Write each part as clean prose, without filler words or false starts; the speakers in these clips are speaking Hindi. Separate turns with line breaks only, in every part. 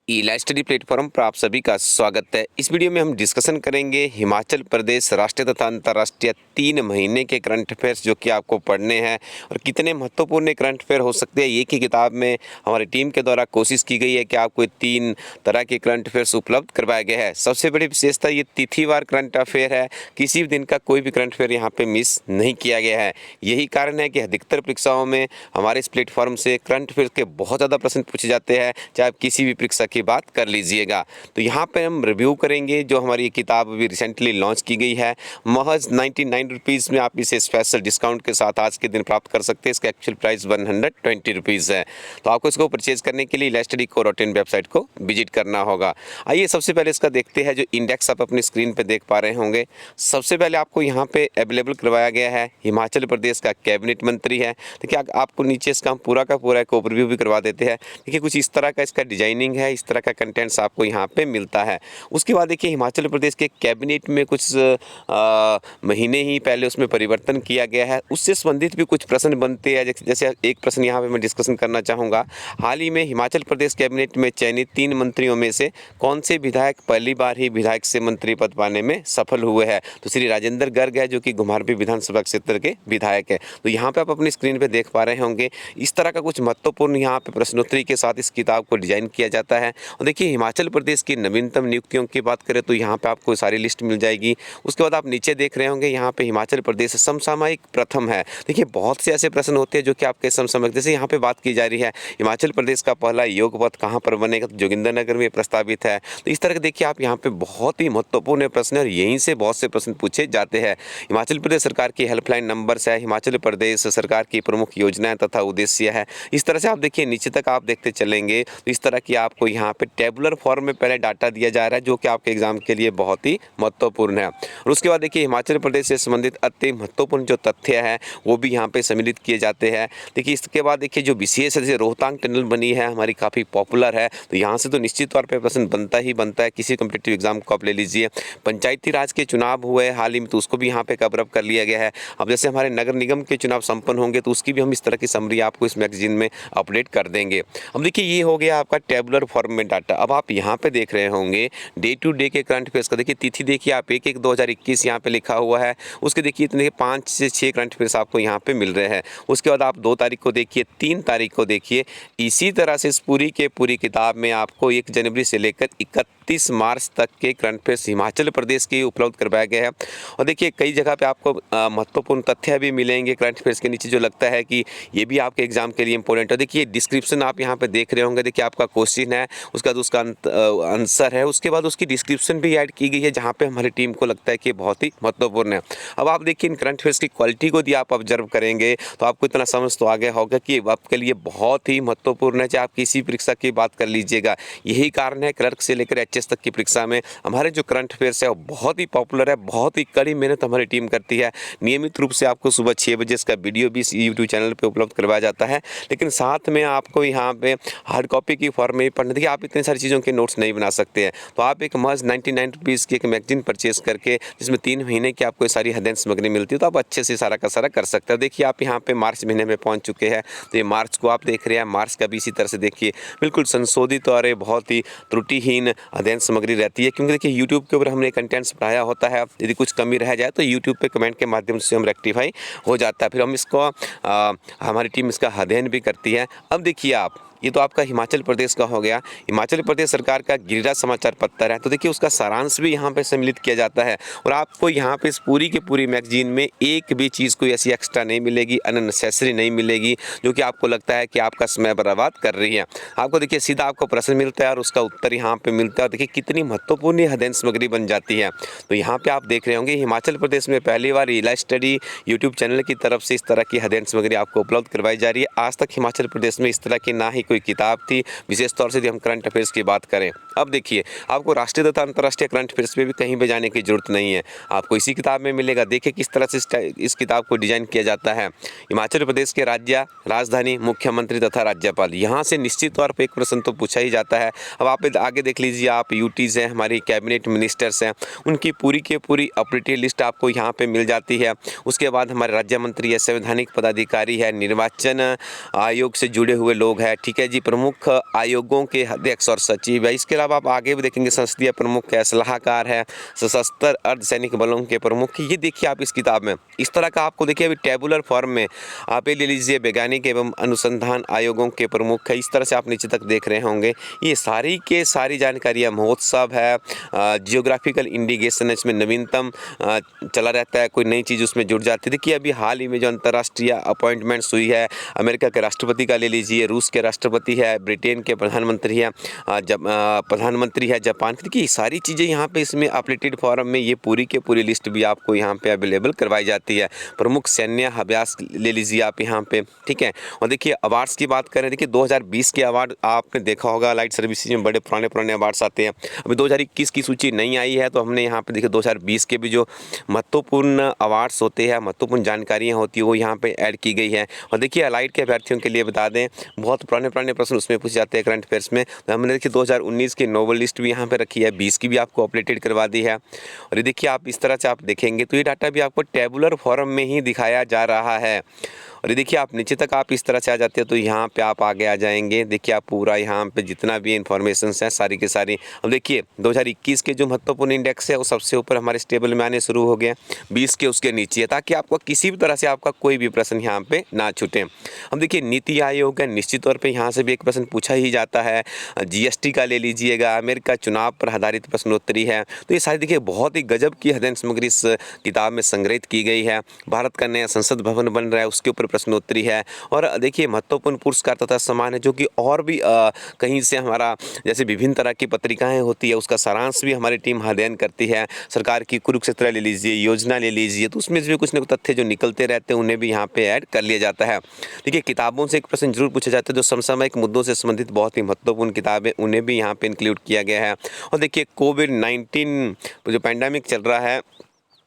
ई लाइव स्टडी प्लेटफॉर्म पर आप सभी का स्वागत है। इस वीडियो में हम डिस्कशन करेंगे हिमाचल प्रदेश राष्ट्रीय तथा अंतर्राष्ट्रीय 3 महीने के करंट अफेयर्स जो कि आपको पढ़ने हैं और कितने महत्वपूर्ण करंट अफेयर हो सकते हैं। एक ही किताब में हमारी टीम के द्वारा कोशिश की गई है कि आपको 3 तरह के करंट अफेयर्स उपलब्ध करवाया गया है। सबसे बड़ी विशेषता ये तिथिवार करंट अफेयर है, किसी भी दिन का कोई भी करंट अफेयर यहाँ पे मिस नहीं किया गया है। यही कारण है कि अधिकतर परीक्षाओं में हमारे इस प्लेटफॉर्म से करंट अफेयर के बहुत ज़्यादा प्रश्न पूछे जाते हैं, चाहे आप किसी भी परीक्षा की बात कर लीजिएगा। तो यहाँ पे हम रिव्यू करेंगे जो हमारी ये किताब अभी रिसेंटली लॉन्च की गई है। महज 99 रुपीज़ में आप इसे स्पेशल डिस्काउंट के साथ आज के दिन प्राप्त कर सकते हैं। इसका एक्चुअल प्राइस 120 रुपीज़ है। तो आपको इसको परचेज करने के लिए laivstudy.co.in वेबसाइट को विजिट करना होगा। आइए सबसे पहले इसका देखते हैं। जो इंडेक्स आप अपनी स्क्रीन पर देख पा रहे होंगे, सबसे पहले आपको यहाँ पे अवेलेबल करवाया गया है हिमाचल प्रदेश का कैबिनेट मंत्री है। देखिए आपको नीचे इसका हम पूरा का पूरा एक ओवरव्यू भी करवा देते हैं। देखिए कुछ इस तरह का इसका डिजाइनिंग है, इस तरह का कंटेंट्स आपको यहाँ पे मिलता है। उसके बाद देखिए हिमाचल प्रदेश के कैबिनेट में कुछ महीने ही पहले उसमें परिवर्तन किया गया है, उससे संबंधित भी कुछ प्रश्न बनते हैं। जैसे एक प्रश्न यहाँ पे मैं डिस्कशन करना चाहूँगा। हाल ही में हिमाचल प्रदेश कैबिनेट में चयनित 3 मंत्रियों में से कौन से विधायक पहली बार ही विधायक से मंत्री पद पाने में सफल हुए हैं? तो श्री राजेंद्र गर्ग है जो कि घुमारवीं विधानसभा क्षेत्र के विधायक है। तो यहाँ पे आप अपनी स्क्रीन पे देख पा रहे होंगे, इस तरह का कुछ महत्वपूर्ण यहाँ पे प्रश्नोत्तरी के साथ इस किताब को डिजाइन किया जाता है। और देखिए हिमाचल प्रदेश की नवीनतम नियुक्तियों की बात करें तो यहाँ पे आपको सारी लिस्ट मिल जाएगी। उसके बाद आप नीचे देख रहे होंगे, यहाँ पे हिमाचल प्रदेश समसामयिक प्रथम है। देखिए बहुत से ऐसे प्रश्न होते हैं जो कि आपके समसामयिक, जैसे यहाँ पे बात की जा रही है हिमाचल प्रदेश का पहला योग पथ कहाँ पर बनेगा, तो जोगिंद्रनगर में प्रस्तावित है। तो इस तरह के देखिए आप यहाँ पे बहुत ही महत्वपूर्ण प्रश्न है और यहीं से बहुत से प्रश्न पूछे जाते हैं। हिमाचल प्रदेश सरकार की हेल्पलाइन नंबर्स है, हिमाचल प्रदेश सरकार की प्रमुख योजनाएं तथा उद्देश्य है। इस तरह से आप देखिए नीचे तक आप देखते चलेंगे तो इस तरह की आपको यहाँ पे टेबुलर फॉर्म में पहले डाटा दिया जा रहा है जो कि आपके एग्जाम के लिए बहुत ही महत्वपूर्ण है। और उसके बाद देखिए हिमाचल प्रदेश से संबंधित अति महत्वपूर्ण जो तथ्य है वो भी यहाँ पे सम्मिलित किए जाते हैं। देखिए इसके बाद देखिए जो विशेष है, जैसे रोहतांग टनल बनी है हमारी, काफ़ी पॉपुलर है, तो यहाँ से तो निश्चित तौर पर प्रश्न बनता ही बनता है। किसी कॉम्पिटिटिव एग्जाम को आप ले लीजिए। पंचायती राज के चुनाव हुए हाल ही में, तो उसको भी यहाँ पे कवर अप कर लिया गया है। अब जैसे हमारे नगर निगम के चुनाव संपन्न होंगे तो उसकी भी हम इस तरह की समरी आपको इस मैगजीन में अपडेट कर देंगे। अब देखिए ये हो गया आपका टेबुलर फॉर्म में डाटा। अब आप यहाँ पे देख रहे होंगे डे टू डे के करंट अफेयर्स का। देखिए तिथि देखिए आप 1/1/2021 यहाँ पे लिखा हुआ है। उसके देखिए इतने 5 से 6 करंट अफेयर्स आपको यहाँ पे मिल रहे हैं। उसके बाद आप 2 तारीख को देखिए, 3 तारीख को देखिए। इसी तरह से इस पूरी के पूरी किताब में आपको 1 जनवरी से लेकर 31 मार्च तक के करंट अफेयर्स हिमाचल प्रदेश के उपलब्ध करवाया गया है। और देखिए कई जगह पे आपको महत्वपूर्ण तथ्य भी मिलेंगे करंट अफेयर्स के नीचे, जो लगता है कि ये भी आपके एग्जाम के लिए इंपॉर्टेंट है। देखिए डिस्क्रिप्शन आप यहाँ पे देख रहे होंगे। देखिए आपका क्वेश्चन है, उसका बाद उसका आंसर है, उसके बाद उसकी डिस्क्रिप्शन भी ऐड की गई है जहाँ पे हमारी टीम को लगता है कि बहुत ही महत्वपूर्ण है। अब आप देखिए इन करंट अफेयर्स की क्वालिटी को यदि आप ऑब्जर्व करेंगे तो आपको इतना समझ तो आ गया होगा कि आपके लिए बहुत ही महत्वपूर्ण है, चाहे आप किसी परीक्षा की बात कर लीजिएगा। यही कारण है क्लर्क से लेकर एचएस तक की परीक्षा में हमारे जो करंट अफेयर्स है वो बहुत ही पॉपुलर है। बहुत ही कड़ी मेहनत हमारी टीम करती है। नियमित रूप से आपको सुबह 6 बजे इसका वीडियो भी यूट्यूब चैनल पर उपलब्ध करवाया जाता है, लेकिन साथ में आपको यहाँ पे हार्ड कॉपी की फॉर्म में पढ़ने, देखिए आप इतनी सारी चीज़ों के नोट्स नहीं बना सकते हैं। तो आप एक महज 99 रुपीज़ की एक मैगजीन परचेज करके जिसमें 3 महीने की आपको सारी अध्ययन सामग्री मिलती है, तो आप अच्छे से सारा का सारा कर सकते हो। देखिए आप यहाँ पे मार्च महीने में पहुँच चुके हैं, तो ये मार्च को आप देख रहे हैं। मार्च का भी इसी तरह से देखिए बिल्कुल संशोधित और बहुत ही त्रुटिहीन अध्ययन सामग्री रहती है, क्योंकि देखिए यूट्यूब के ऊपर हमने कंटेंट्स पढ़ाया होता है। यदि कुछ कमी रह जाए तो यूट्यूब पे कमेंट के माध्यम से हम रेक्टिफाई हो जाता है, फिर हम इसको हमारी टीम इसका अध्ययन भी करती है। अब देखिए आप, ये तो आपका हिमाचल प्रदेश का हो गया। हिमाचल प्रदेश सरकार का गिरिराज समाचार पत्र है, तो देखिए उसका सारांश भी यहाँ पे सम्मिलित किया जाता है। और आपको यहाँ पे इस पूरी की पूरी मैगजीन में एक भी चीज़ कोई ऐसी एक्स्ट्रा नहीं मिलेगी, अननेसेसरी नहीं मिलेगी, जो कि आपको लगता है कि आपका समय बर्बाद कर रही है। आपको देखिए सीधा आपको प्रश्न मिलता है और उसका उत्तर यहाँ पे मिलता है। देखिए कितनी महत्वपूर्ण अध्ययन सामग्री बन जाती है। तो यहाँ पे आप देख रहे होंगे हिमाचल प्रदेश में पहली बार ई लाइव स्टडी यूट्यूब चैनल की तरफ से इस तरह की अध्ययन सामग्री आपको उपलब्ध करवाई जा रही है। आज तक हिमाचल प्रदेश में इस तरह की ना ही कोई किताब थी, विशेष तौर से यदि हम करंट अफेयर्स की बात करें। अब देखिए, आपको राष्ट्रीय तथा अंतर्राष्ट्रीय करंट अफेयर्स पे भी कहीं पे जाने की जरूरत नहीं है, आपको इसी किताब में मिलेगा। देखिए किस तरह से इस किताब को डिजाइन किया जाता है। हिमाचल प्रदेश के राज्य, राजधानी, मुख्यमंत्री तथा राज्यपाल, यहाँ से निश्चित तौर पर एक प्रश्न तो पूछा ही जाता है। अब आप आगे देख लीजिए, आप यूटीज़ हैं, हमारी कैबिनेट मिनिस्टर्स हैं, उनकी पूरी की पूरी अपडेटेड लिस्ट आपको यहाँ पे मिल जाती है। उसके बाद हमारे राज्य मंत्री है, संवैधानिक पदाधिकारी है, निर्वाचन आयोग से जुड़े हुए लोग हैं, ठीक है जी, प्रमुख आयोगों के अध्यक्ष और सचिव है। इसके अलावा आप आगे भी देखेंगे संसदीय प्रमुख है, सलाहकार है, सशस्त्र अर्धसैनिक बलों के प्रमुख। ये देखिए आप इस किताब में इस तरह का आपको देखिए अभी टेबुलर फॉर्म में आप ये ले लीजिए, वैज्ञानिक एवं अनुसंधान आयोगों के प्रमुख है। इस तरह से आप नीचे तक देख रहे होंगे, ये सारी के सारी जानकारियाँ। महोत्सव है, जियोग्राफिकल इंडिकेशन है, इसमें नवीनतम चला रहता है, कोई नई चीज़ उसमें जुड़ जाती है। देखिए अभी हाल ही में जो अंतर्राष्ट्रीय अपॉइंटमेंट्स हुई है, अमेरिका के राष्ट्रपति का ले लीजिए, रूस के राष्ट्रपति है, ब्रिटेन के प्रधानमंत्री है, प्रधानमंत्री है जापान की। देखिए सारी चीज़ें यहाँ पे इसमें अपडेटेड फॉर्म में ये पूरी के पूरी लिस्ट भी आपको यहाँ पे अवेलेबल करवाई जाती है। प्रमुख सैन्य अभ्यास ले लीजिए आप यहाँ पे, ठीक है। और देखिए अवार्ड्स की बात करें, देखिए 2020 के अवार्ड आपने देखा होगा, लाइट सर्विसेज में बड़े पुराने अवार्ड्स आते हैं। अभी 2021 की सूची नहीं आई है, तो हमने यहाँ पे देखिए 2020 के भी जो महत्वपूर्ण अवार्ड्स होते हैं, महत्वपूर्ण जानकारियाँ होती है, वो यहाँ पे ऐड की गई है। और देखिए अलाइड के अभ्यर्थियों के लिए बता दें, बहुत पुराने प्रश्न उसमें पूछे जाते हैं करंट अफेयर्स में। तो हमने देखिए 2019 की नोबल लिस्ट भी यहाँ पे रखी है, 20 की भी आपको अपडेटेड करवा दी है। और ये देखिए आप इस तरह से आप देखेंगे तो ये डाटा भी आपको टेबुलर फॉर्म में ही दिखाया जा रहा है। और ये देखिए आप नीचे तक आप इस तरह से आ जाते हैं तो यहाँ पे आप आगे आ जाएंगे। देखिए आप पूरा यहाँ पे जितना भी इन्फॉर्मेशन है सारी की सारी। अब देखिए 2021 के जो महत्वपूर्ण इंडेक्स है वो सबसे ऊपर हमारे इस टेबल में आने शुरू हो गए, 20 के उसके नीचे है, ताकि आपको किसी भी तरह से आपका कोई भी प्रश्न यहाँ पे ना छूटे। अब देखिए नीति आयोग है, निश्चित तौर पर यहाँ से भी एक प्रश्न पूछा ही जाता है। GST का ले लीजिएगा, अमेरिका चुनाव पर आधारित प्रश्नोत्तरी है। तो ये सारी देखिए बहुत ही गजब की अध्ययन सामग्री इस किताब में संग्रहित की गई है। भारत का नया संसद भवन बन रहा है, उसके ऊपर प्रश्नोत्तरी है। और देखिए महत्वपूर्ण पुरस्कार तथा सम्मान है, जो कि और भी कहीं से हमारा जैसे विभिन्न तरह की पत्रिकाएं होती है, उसका सारांश भी हमारी टीम अध्ययन करती है। सरकार की कुरुक्षेत्र ले लीजिए, योजना ले लीजिए, तो उसमें से भी कुछ न कुछ तथ्य जो निकलते रहते हैं उन्हें भी यहाँ पे ऐड कर लिया जाता है। देखिए किताबों से एक प्रश्न जरूर पूछा जाता है, जो समसामयिक मुद्दों से संबंधित बहुत ही महत्वपूर्ण किताबें, उन्हें भी यहाँ पे इंक्लूड किया गया है। और देखिए कोविड-19 जो पैंडेमिक चल रहा है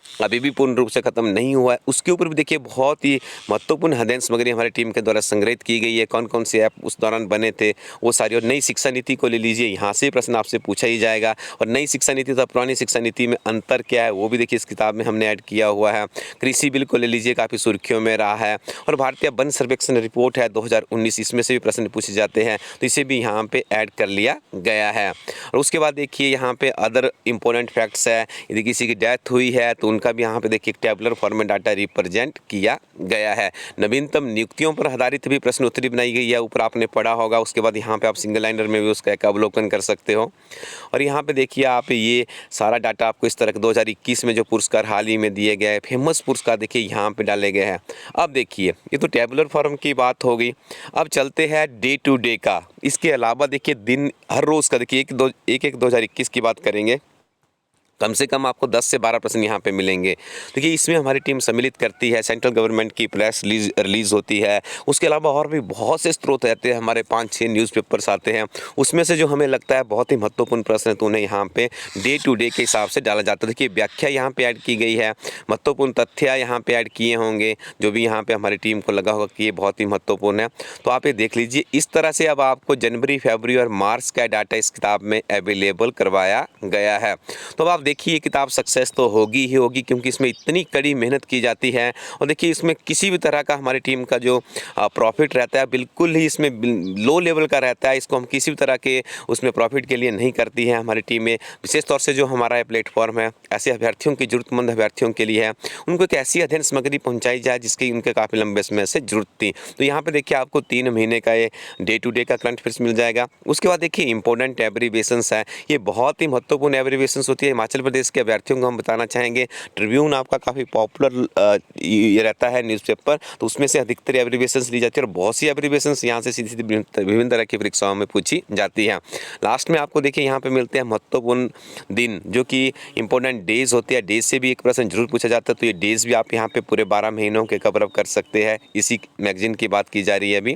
अभी भी पूर्ण रूप से खत्म नहीं हुआ है, उसके ऊपर भी देखिए बहुत ही महत्वपूर्ण अध्ययन सामग्री हमारी टीम के द्वारा संग्रहित की गई है। कौन कौन से ऐप उस दौरान बने थे वो सारी। और नई शिक्षा नीति को ले लीजिए, यहाँ से प्रश्न आपसे पूछा ही जाएगा। और नई शिक्षा नीति तथा पुरानी शिक्षा नीति में अंतर क्या है वो भी देखिए इस किताब में हमने ऐड किया हुआ है। कृषि बिल को ले लीजिए, काफ़ी सुर्खियों में रहा है। और भारतीय वन सर्वेक्षण रिपोर्ट है 2019, इसमें से भी प्रश्न पूछे जाते हैं, तो इसे भी यहाँ पे ऐड कर लिया गया है। और उसके बाद देखिए यहाँ पे अदर इंपॉर्टेंट फैक्ट्स है, यदि किसी की डेथ हुई है तो उनका भी यहाँ पे देखिए टेबुलर फॉर्म में डाटा रिप्रेजेंट किया गया है। नवीनतम नियुक्तियों पर आधारित भी प्रश्नोत्तरी बनाई गई है, ऊपर आपने पढ़ा होगा। उसके बाद यहाँ पे आप सिंगल लाइनर में भी उसका एक अवलोकन कर सकते हो। और यहाँ पे देखिए आप ये सारा डाटा आपको इस तरह 2021 में जो पुरस्कार हाल ही में दिए गए फेमस पुरस्कार देखिए यहाँ पे डाले गए हैं। अब देखिए ये तो टेबुलर फॉर्म की बात हो गई, अब चलते हैं डे टू डे का। इसके अलावा देखिए दिन हर रोज़ का देखिए एक 2021 की बात करेंगे, कम से कम आपको 10 से 12 प्रश्न यहाँ पे मिलेंगे। देखिए इसमें हमारी टीम सम्मिलित करती है, सेंट्रल गवर्नमेंट की प्रेस रिलीज़ होती है। उसके अलावा और भी बहुत से स्रोत रहते हैं, हमारे 5-6 न्यूज़पेपर्स आते हैं, उसमें से जो हमें लगता है बहुत ही महत्वपूर्ण प्रश्न है तो उन्हें यहाँ पे डे टू डे के हिसाब से डाला जाता है। देखिए व्याख्या यहाँ पे ऐड की गई है, महत्वपूर्ण तथ्य यहाँ पे ऐड किए होंगे, जो भी यहाँ पे हमारी टीम को लगा होगा कि ये बहुत ही महत्वपूर्ण है। तो आप ये देख लीजिए, इस तरह से अब आपको जनवरी, फरवरी और मार्च का डाटा इस किताब में अवेलेबल करवाया गया है। तो अब आप देखिए किताब सक्सेस तो होगी ही होगी, क्योंकि इसमें इतनी कड़ी मेहनत की जाती है। और देखिए इसमें किसी भी तरह का हमारी टीम का जो प्रॉफिट रहता है बिल्कुल ही इसमें लो लेवल का रहता है। इसको हम किसी भी तरह के उसमें प्रॉफिट के लिए नहीं करती है हमारी टीम में। विशेष तौर से जो हमारा ये प्लेटफॉर्म है ऐसे अभ्यर्थियों की, ज़रूरतमंद अभ्यर्थियों के लिए है, उनको एक ऐसी अध्ययन सामग्री पहुँचाई जाए जिसकी उनके काफ़ी लंबे समय से जरूरत थी। तो यहाँ पर देखिए आपको 3 महीने का ये डे टू डे का करंट अफेयर्स मिल जाएगा। उसके बाद देखिए इंपॉर्टेंट एब्रीविएशंस है, ये बहुत ही महत्वपूर्ण एब्रीविएशंस होती है। हिमाचल हिमाचल प्रदेश के अभ्यर्थियों को हम बताना चाहेंगे, ट्रिब्यून आपका काफ़ी पॉपुलर ये रहता है न्यूज़पेपर, तो उसमें से अधिकतर एब्रीविएशंस ली जाती है और बहुत सी एब्रीविएशंस यहाँ से सीधी विभिन्न तरह की परीक्षाओं में पूछी जाती है। लास्ट में आपको देखिए यहाँ पे मिलते हैं महत्वपूर्ण दिन, जो कि इंपॉर्टेंट डेज होते हैं। डेज से भी एक प्रश्न जरूर पूछा जाता है, तो ये डेज भी आप यहाँ पे पूरे 12 महीनों के कवर अप कर सकते हैं। इसी मैगजीन की बात की जा रही है अभी।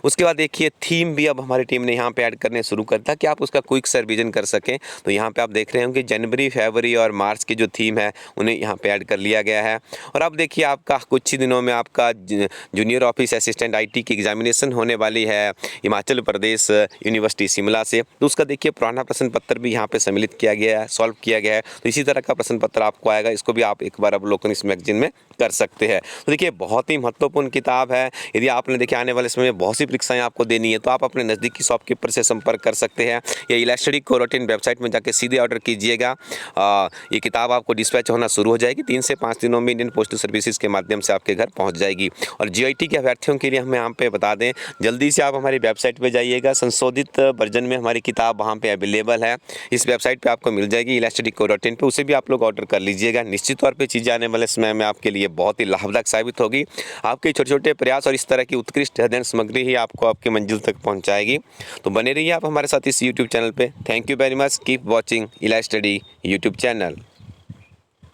उसके बाद देखिए थीम भी अब हमारी टीम ने यहाँ पे ऐड करने शुरू कर दिया कि आप उसका क्विक सा रिवीजन कर सकें। तो यहाँ पे आप देख रहे होंगे जनवरी, फरवरी और मार्च की जो थीम है उन्हें यहाँ पे ऐड कर लिया गया है। और अब देखिए आपका कुछ ही दिनों में आपका जूनियर ऑफिस असिस्टेंट IT की एग्जामिनेशन होने वाली है हिमाचल प्रदेश यूनिवर्सिटी शिमला से। तो उसका देखिए पुराना प्रश्न पत्र भी यहाँ पे सम्मिलित किया गया है, सॉल्व किया गया है। तो इसी तरह का प्रश्न पत्र आपको आएगा, इसको भी आप एक बार अवलोकन इस मैगजीन में कर सकते हैं। तो देखिए बहुत ही महत्वपूर्ण किताब है। यदि आपने देखिए आने वाले समय में बहुत सी परीक्षाएं आपको देनी है, तो आप अपने नज़दीकी शॉपकीपर से संपर्क कर सकते हैं या इलास्टडी कोरोटिन वेबसाइट में जाकर सीधे ऑर्डर कीजिएगा। ये किताब आपको डिस्पैच होना शुरू हो जाएगी। 3 से 5 दिनों में इंडियन पोस्टल सर्विसेज के माध्यम से आपके घर पहुँच जाएगी। और GIT के अभ्यर्थियों के लिए हम यहाँ पे बता दें, जल्दी से आप हमारी वेबसाइट पर जाइएगा। संशोधित वर्जन में हमारी किताब वहाँ पे अवेलेबल है, इस वेबसाइट पे आपको मिल जाएगी इलास्टडी कोरोटिन पे, उसे भी आप लोग ऑर्डर कर लीजिएगा। निश्चित तौर पे चीज़ें आने वाले समय में आपके लिए बहुत ही लाभदायक साबित होगी। आपके छोटे छोटे प्रयास और इस तरह की उत्कृष्ट अध्ययन सामग्री ही आपको आपकी मंजिल तक पहुंचाएगी। तो बने रहिए आप हमारे साथ इस YouTube चैनल पे। Thank you very much, keep watching इलास्टडी YouTube चैनल।